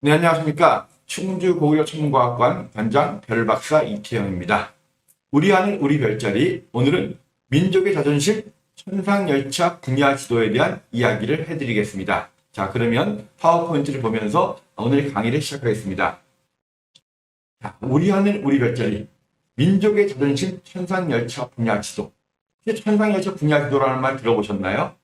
네, 안녕하십니까. 충주고구려천문과학관 관장 별박사 이태영입니다. 우리 하늘 우리 별자리, 오늘은 민족의 자존심 천상열차 분야지도에 대한 이야기를 해드리겠습니다. 자, 그러면 파워포인트를 보면서 오늘 강의를 시작하겠습니다. 자, 우리 하늘 우리 별자리, 민족의 자존심 천상열차 분야지도. 천상열차 분야지도라는 말 들어보셨나요?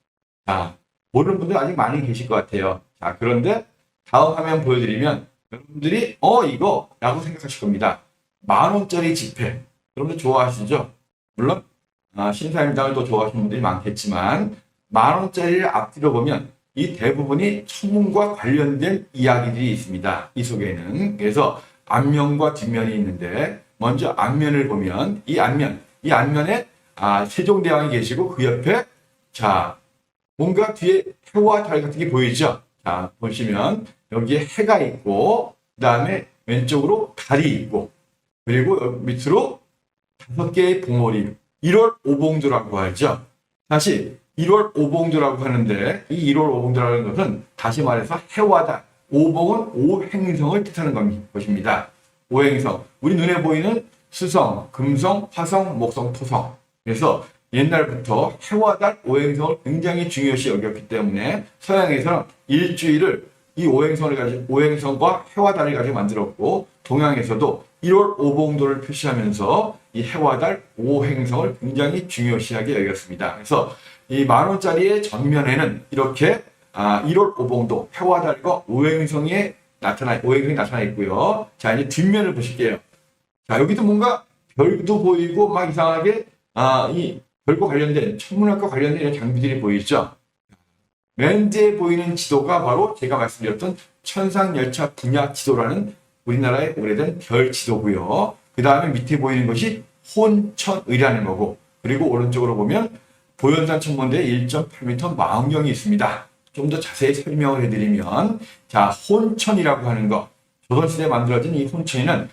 자, 모르는 분들 아직 많이 계실 것 같아요. 자, 그런데 다음 화면 보여드리면 여러분들이 이거 라고 생각하실 겁니다. 10,000원짜리 지폐. 여러분들 좋아하시죠? 물론 신사임당을 또 좋아하시는 분들이 많겠지만 10,000원짜리를 앞뒤로 보면 이 대부분이 천문과 관련된 이야기들이 있습니다. 이 속에는. 그래서 앞면과 뒷면이 있는데 먼저 앞면을 보면 이 앞면에 세종대왕이 계시고 그 옆에 뭔가 뒤에 해와 달 같은 게 보이죠? 자, 보시면 여기에 해가 있고 그 다음에 왼쪽으로 달이 있고 그리고 여기 밑으로 5개의 봉오리 1월 오봉조라고 하죠. 다시 1월 오봉조라고 하는데 이 1월 오봉조라는 것은 다시 말해서 해와 달, 오봉은 오행성을 뜻하는 것입니다. 오행성, 우리 눈에 보이는 수성, 금성, 화성, 목성, 토성. 그래서 옛날부터 해와 달, 오행성을 굉장히 중요시 여겼기 때문에 서양에서는 일주일을 이 오행성과 해와 달을 가지고 만들었고, 동양에서도 1월 오봉도를 표시하면서 이 해와 달, 오행성을 굉장히 중요시하게 여겼습니다. 그래서 이 10,000원짜리의 전면에는 이렇게 1월 오봉도, 해와 달과 오행성이 나타나 있고요. 자, 이제 뒷면을 보실게요. 자, 여기도 뭔가 별도 보이고 막 이상하게 이 별과 관련된 천문학과 관련된 이런 장비들이 보이죠. 맨 뒤에 보이는 지도가 바로 제가 말씀드렸던 천상열차 분야 지도라는 우리나라의 오래된 별 지도고요. 그 다음에 밑에 보이는 것이 혼천의라는 거고, 그리고 오른쪽으로 보면 보현산 천문대에 1.8m 망원경이 있습니다. 좀 더 자세히 설명을 해드리면, 자, 혼천이라고 하는 거, 조선시대에 만들어진 이 혼천이는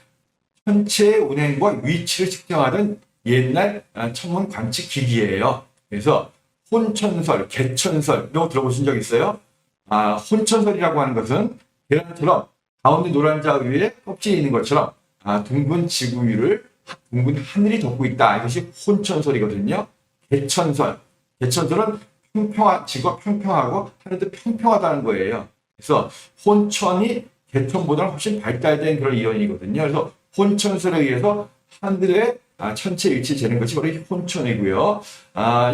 천체의 운행과 위치를 측정하던 옛날 천문 관측 기기예요. 그래서 혼천설, 개천설 이런 거 들어보신 적 있어요? 혼천설이라고 하는 것은 계란처럼 가운데 노란 자 위에 껍질이 있는 것처럼 둥근 지구 위를 둥근 하늘이 덮고 있다. 이것이 혼천설이거든요. 개천설은 지구가 평평하고 하늘도 평평하다는 거예요. 그래서 혼천이 개천보다는 훨씬 발달된 그런 이론이거든요. 그래서 혼천설에 의해서 하늘의 천체 위치 재는 것이 바로 혼천이고요.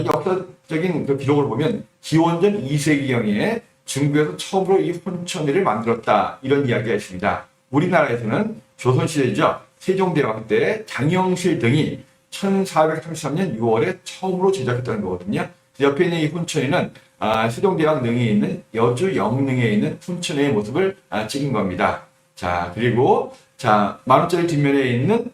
이 역사적인 그 기록을 보면 기원전 2세기경에 중국에서 처음으로 이 혼천을 만들었다. 이런 이야기가 있습니다. 우리나라에서는 조선시대죠. 세종대왕 때 장영실 등이 1433년 6월에 처음으로 제작했다는 거거든요. 옆에 있는 이 혼천에는 세종대왕 능에 있는 여주 영릉에 있는 혼천의 모습을 찍은 겁니다. 자, 그리고 10,000원짜리 뒷면에 있는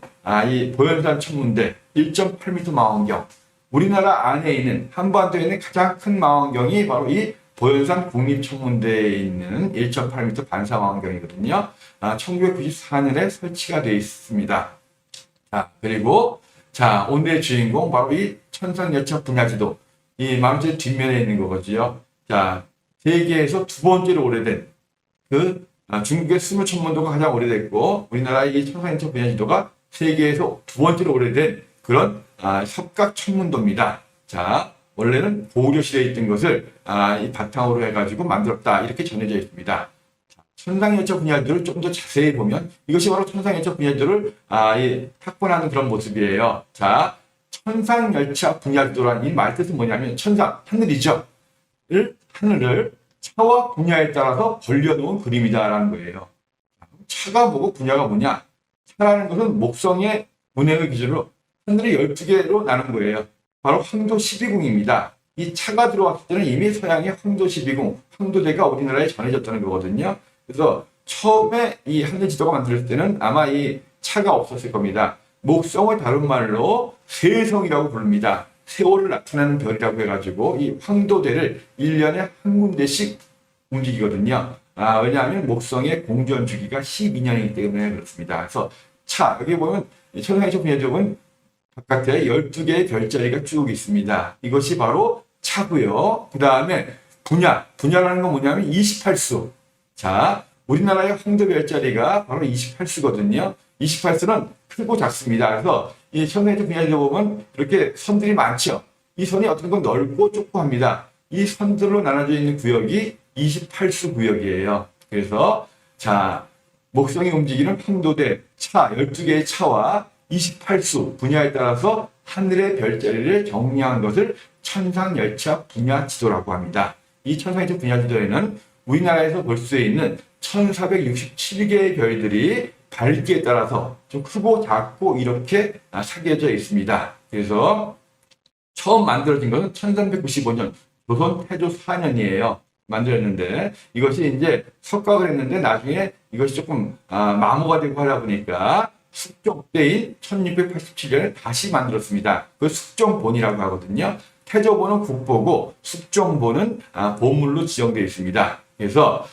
이 보현산 천문대 1.8m 망원경. 우리나라 안에 있는 한반도에 있는 가장 큰 망원경이 바로 이 보현산 국립천문대에 있는 1.8m 반사망원경이거든요. 1994년에 설치가 되어 있습니다. 자, 그리고 오늘의 주인공 바로 이 천상열차 분야지도. 이 10,000원짜리 뒷면에 있는 거거든요. 자, 세계에서 두 번째로 오래된 중국의 스물천문도가 가장 오래됐고 우리나라의 이 천상열차 분야지도가 세계에서 두 번째로 오래된 그런 협각천문도입니다. 자, 원래는 고구려 시대에 있던 것을 이 바탕으로 해가지고 만들었다 이렇게 전해져 있습니다. 천상열차 분야지도를 좀 더 자세히 보면 이것이 바로 천상열차 분야지도를 탁본하는 그런 모습이에요. 자, 천상열차 분야지도라는 이 말 뜻은 뭐냐면 천상, 하늘이죠. 하늘을 차와 분야에 따라서 벌려놓은 그림이다라는 거예요. 차가 뭐고 분야가 뭐냐? 차라는 것은 목성의 운행을 기준으로 하늘이 12개로 나눈 거예요. 바로 황도 12궁입니다. 이 차가 들어왔을 때는 이미 서양의 황도 12궁, 황도대가 우리나라에 전해졌다는 거거든요. 그래서 처음에 이 하늘 지도가 만들어질 때는 아마 이 차가 없었을 겁니다. 목성을 다른 말로 세성이라고 부릅니다. 세월을 나타내는 별이라고 해가지고 이 황도대를 1년에 한 군데씩 움직이거든요. 왜냐하면 목성의 공전 주기가 12년이기 때문에 그렇습니다. 그래서 여기 보면 천상열차 분야지도는 바깥에 12개의 별자리가 쭉 있습니다. 이것이 바로 차고요. 그 다음에 분야라는 건 뭐냐면 28수. 자, 우리나라의 황도 별자리가 바로 28수거든요. 28수는 크고 작습니다. 그래서 이 천상열차 분야지도 보면 이렇게 선들이 많죠. 이 선이 어떤 건 넓고 좁고 합니다. 이 선들로 나눠져 있는 구역이 28수 구역이에요. 그래서 자, 목성이 움직이는 황도대 차 12개의 차와 28수 분야에 따라서 하늘의 별자리를 정리한 것을 천상열차 분야지도라고 합니다. 이 천상열차 분야지도에는 우리나라에서 볼 수 있는 1467개의 별들이 밝기에 따라서 좀 크고 작고 이렇게 사겨져 있습니다. 그래서 처음 만들어진 것은 1395년 조선 태조 4년이에요. 만들었는데 이것이 이제 석각을 했는데 나중에 이것이 조금 마모가 되고 하다 보니까 숙종 때인 1687년에 다시 만들었습니다. 그 숙종본이라고 하거든요. 태조본은 국보고 숙종본은 보물로 지정되어 있습니다. 그래서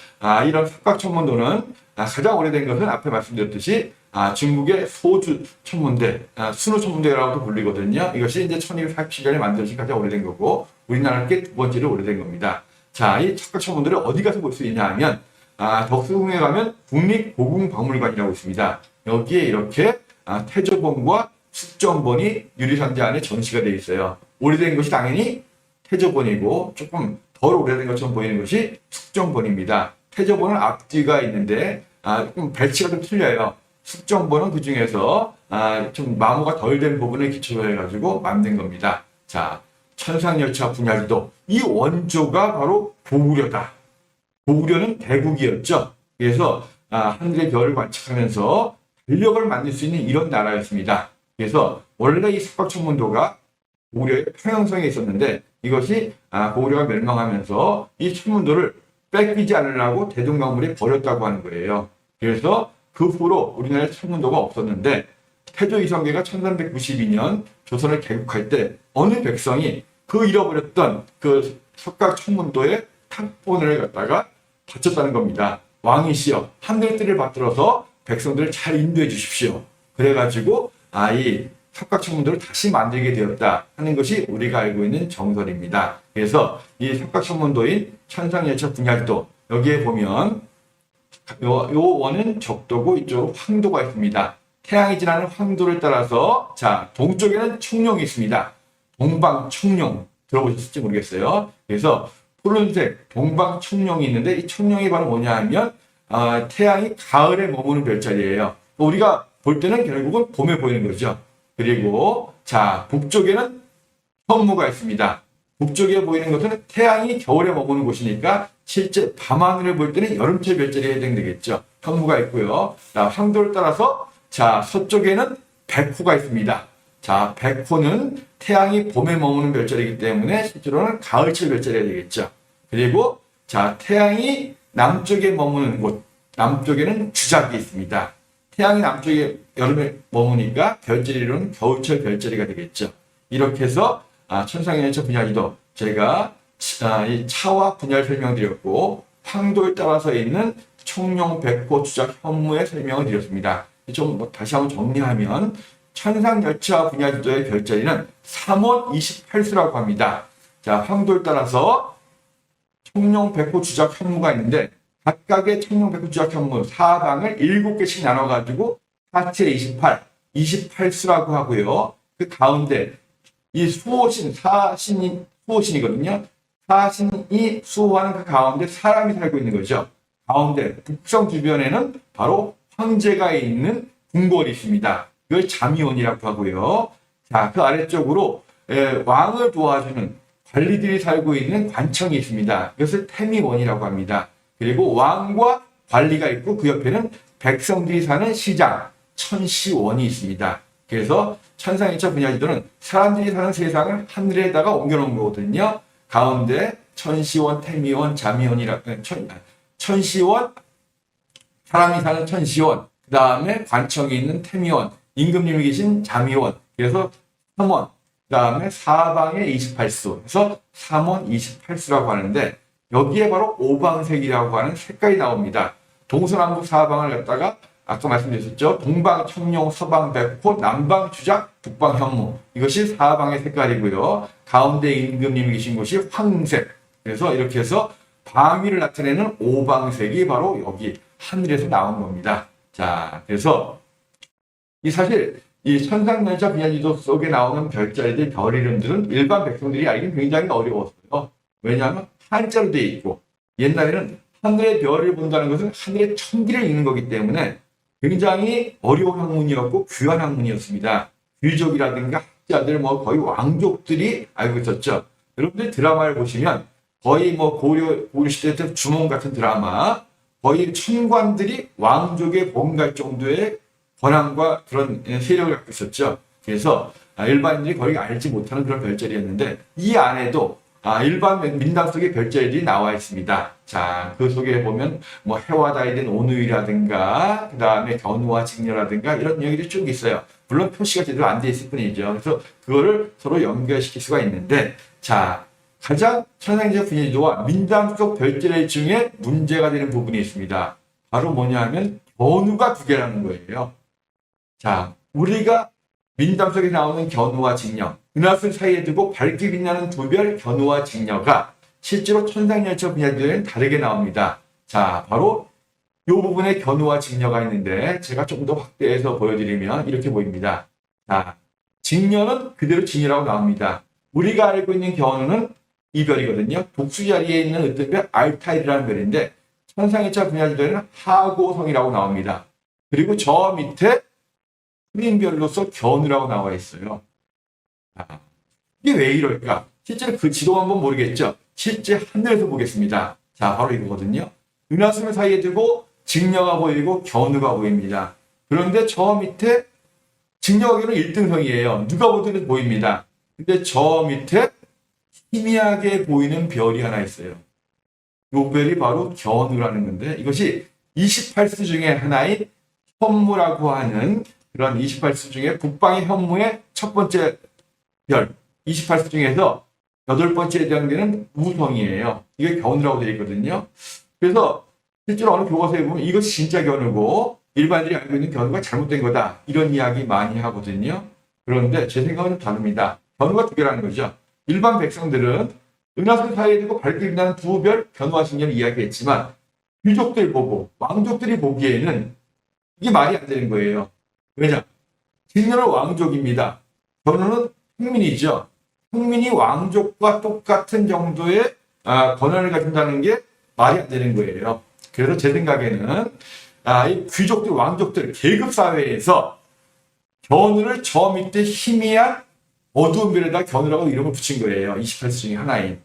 이런 석각천문도는 가장 오래된 것은 앞에 말씀드렸듯이 중국의 소주 천문대, 순호 천문대라고도 불리거든요. 이것이 이제 1247년에 만들어진 가장 오래된 거고 우리나라께 두 번째로 오래된 겁니다. 자, 이 석각천문대를 어디 가서 볼 수 있냐 하면 덕수궁에 가면 국립고궁박물관이라고 있습니다. 여기에 이렇게 태조본과 숙종본이 유리상자 안에 전시가 되어 있어요. 오래된 것이 당연히 태조본이고 조금 덜 오래된 것처럼 보이는 것이 숙종본입니다. 태조본은 앞뒤가 있는데 좀 배치가 좀 틀려요. 숙종본은 그 중에서 좀 마모가 덜 된 부분을 기초로 해가지고 만든 겁니다. 자, 천상열차 분야지도 이 원조가 바로 고구려다. 고구려는 대국이었죠. 그래서 하늘의 별을 관측하면서 달력을 만들 수 있는 이런 나라였습니다. 그래서 원래 이 석각천문도가 고구려의 평양성에 있었는데 이것이 고구려가 멸망하면서 이 천문도를 뺏기지 않으려고 대동강물에 버렸다고 하는 거예요. 그래서 그 후로 우리나라에 천문도가 없었는데 태조 이성계가 1392년 조선을 개국할 때 어느 백성이 그 잃어버렸던 그 석각천문도의 탑본을 갖다가 바쳤다는 겁니다. 왕이시여 하늘뜰을 받들어서 백성들을 잘 인도해 주십시오. 그래가지고 이 석각천문도를 다시 만들게 되었다 하는 것이 우리가 알고 있는 정설입니다. 그래서 이 석각천문도인 천상열차 분야지도 여기에 보면 요 원은 적도고 이쪽으로 황도가 있습니다. 태양이 지나는 황도를 따라서 자 동쪽에는 청룡이 있습니다. 동방청룡 들어보셨을지 모르겠어요. 그래서 푸른색 동방청룡이 있는데 이 청룡이 바로 뭐냐 하면 태양이 가을에 머무는 별자리예요. 우리가 볼 때는 결국은 봄에 보이는 거죠. 그리고 자 북쪽에는 현무가 있습니다. 북쪽에 보이는 것은 태양이 겨울에 머무는 곳이니까 실제 밤하늘을 볼 때는 여름철 별자리에 해당되겠죠. 현무가 있고요. 자, 황도를 따라서 자 서쪽에는 백호가 있습니다. 자 백호는 태양이 봄에 머무는 별자리이기 때문에 실제로는 가을철 별자리가 되겠죠. 그리고 자 태양이 남쪽에 머무는 곳 남쪽에는 주작이 있습니다. 태양이 남쪽에 여름에 머무니까 별자리로는 겨울철 별자리가 되겠죠. 이렇게 해서 천상열차 분야지도 제가 이 차와 분야를 설명드렸고 황도에 따라서 있는 청룡, 백호, 주작, 현무의 설명을 드렸습니다. 좀 다시 한번 정리하면 천상열차 분야지도의 별자리는 3원 28수라고 합니다. 자, 황도에 따라서 청룡, 백호, 주작, 현무가 있는데 각각의 청룡, 백호, 주작, 현무 사방을 7개씩 나눠가지고 4, 7, 28수라고 하고요. 그 가운데 이 수호신, 수호신이거든요. 사신이 수호하는 그 가운데 사람이 살고 있는 거죠. 가운데 북성 주변에는 바로 황제가 있는 궁궐이 있습니다. 이걸 자미원이라고 하고요. 자, 그 아래쪽으로 왕을 도와주는 관리들이 살고 있는 관청이 있습니다. 이것을 태미원이라고 합니다. 그리고 왕과 관리가 있고 그 옆에는 백성들이 사는 시장, 천시원이 있습니다. 그래서 천상열차 분야지도는 사람들이 사는 세상을 하늘에다가 옮겨놓은 거거든요. 가운데 천시원, 태미원, 자미원이라 천시원, 사람이 사는 천시원, 그 다음에 관청이 있는 태미원, 임금님이 계신 자미원, 그래서 3원, 그 다음에 사방에 28수, 그래서 3원 28수라고 하는데 여기에 바로 오방색이라고 하는 색깔이 나옵니다. 동서남북 사방을 갖다가 아까 말씀드렸죠. 동방 청룡, 서방 백호, 남방 주작, 북방 현무. 이것이 사방의 색깔이고요. 가운데 임금님이 계신 곳이 황색. 그래서 이렇게 해서 방위를 나타내는 오방색이 바로 여기 하늘에서 나온 겁니다. 자, 그래서 이 사실 이 천상열차 분야지도 속에 나오는 별자리들, 별 이름들은 일반 백성들이 알기는 굉장히 어려웠어요. 왜냐하면 한자로 되어 있고 옛날에는 하늘의 별을 본다는 것은 하늘의 천기를 읽는 거기 때문에 굉장히 어려운 학문이었고 귀한 학문이었습니다. 귀족이라든가 학자들 뭐 거의 왕족들이 알고 있었죠. 여러분들 드라마를 보시면 거의 뭐 고려 시대 때 주몽 같은 드라마 거의 천관들이 왕족에 봉갈 정도의 권한과 그런 세력을 갖고 있었죠. 그래서 일반인들이 거의 알지 못하는 그런 별자리였는데 이 안에도 일반 민담 속의 별자리들이 나와 있습니다. 자, 그 속에 보면 뭐 해와 달이 된 오누이라든가 그 다음에 견우와 직녀라든가 이런 얘기들이 쭉 있어요. 물론 표시가 제대로 안 돼 있을 뿐이죠. 그래서 그거를 서로 연결시킬 수가 있는데 자, 가장 천상열차 분야지도와 민담 속 별자리 중에 문제가 되는 부분이 있습니다. 바로 뭐냐 하면 견우가 두 개라는 거예요. 자, 우리가 민담 속에 나오는 견우와 직녀, 은하수 사이에 두고 밝게 빛나는 두 별 견우와 직녀가 실제로 천상열차 분야지도에는 다르게 나옵니다. 자, 바로 이 부분에 견우와 직녀가 있는데 제가 조금 더 확대해서 보여드리면 이렇게 보입니다. 자, 직녀는 그대로 직녀라고 나옵니다. 우리가 알고 있는 견우는 이 별이거든요. 독수 자리에 있는 어떤 별 알타일이라는 별인데 천상열차 분야지도에는 하고성이라고 나옵니다. 그리고 저 밑에 흑인별로서 견우라고 나와 있어요. 이게 왜 이럴까? 실제로 그 지도 한번 모르겠죠? 실제 하늘에서 보겠습니다. 자, 바로 이거거든요. 은하수를 사이에 두고 직녀가 보이고 견우가 보입니다. 그런데 저 밑에 직녀가 보이는 1등성이에요. 누가 보더라도 보입니다. 근데 저 밑에 희미하게 보이는 별이 하나 있어요. 이 별이 바로 견우라는 건데 이것이 28수 중에 하나인 현무라고 하는 그런 28수 중에 북방의 현무의 첫 번째 별 28수 중에서 8번째에 해당되는 우성이에요. 이게 견우라고 되어 있거든요. 그래서 실제로 어느 교과서에 보면 이것이 진짜 견우고 일반인들이 알고 있는 견우가 잘못된 거다. 이런 이야기 많이 하거든요. 그런데 제 생각은 다릅니다. 견우가 두 개라는 거죠. 일반 백성들은 은하수 사이에 두고 밝게 빛나는 두 별 견우와 직녀를 이야기했지만 귀족들 보고 왕족들이 보기에는 이게 말이 안 되는 거예요. 왜냐? 직녀는 왕족입니다. 견우는 평민이죠. 평민이 왕족과 똑같은 정도의 권한을 가진다는 게 말이 안 되는 거예요. 그래서 제 생각에는 이 귀족들, 왕족들, 계급 사회에서 견우를 저 밑에 희미한 어두운 별에다 견우라고 이름을 붙인 거예요. 28수 중에 하나인.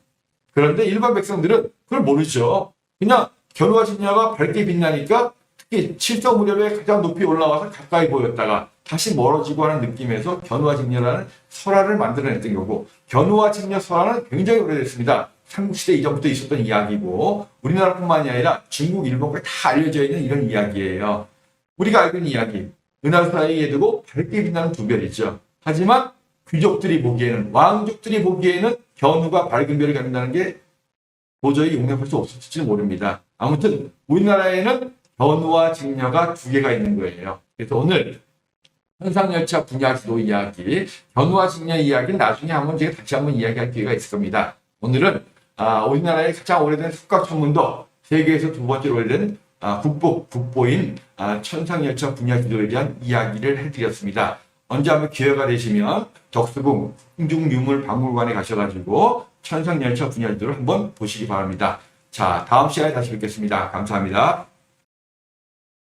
그런데 일반 백성들은 그걸 모르죠. 그냥 견우와 직녀가 밝게 빛나니까 특히 칠성 무렵에 가장 높이 올라와서 가까이 보였다가 다시 멀어지고 하는 느낌에서 견우와 직녀라는 설화를 만들어냈던 거고 견우와 직녀 설화는 굉장히 오래됐습니다. 삼국시대 이전부터 있었던 이야기고 우리나라뿐만이 아니라 중국, 일본까지 다 알려져 있는 이런 이야기예요. 우리가 알고 있는 이야기. 은하수 사이에 두고 밝게 빛나는 두 별이죠. 하지만 귀족들이 보기에는 왕족들이 보기에는 견우가 밝은 별을 갖는다는 게 도저히 용납할 수 없을지 모릅니다. 아무튼 우리나라에는 견우와 직녀가 두 개가 있는 거예요. 그래서 오늘 천상열차 분야지도 이야기, 견우와 직녀 이야기는 나중에 한번 제가 다시 한번 이야기할 기회가 있을 겁니다. 오늘은 우리나라의 가장 오래된 숙각천문도 세계에서 두 번째로 오래된 국보인 천상열차 분야지도에 대한 이야기를 해드렸습니다. 언제 한번 기회가 되시면 덕수궁 흥중유물박물관에 가셔가지고 천상열차 분야지도를 한번 보시기 바랍니다. 자, 다음 시간에 다시 뵙겠습니다. 감사합니다.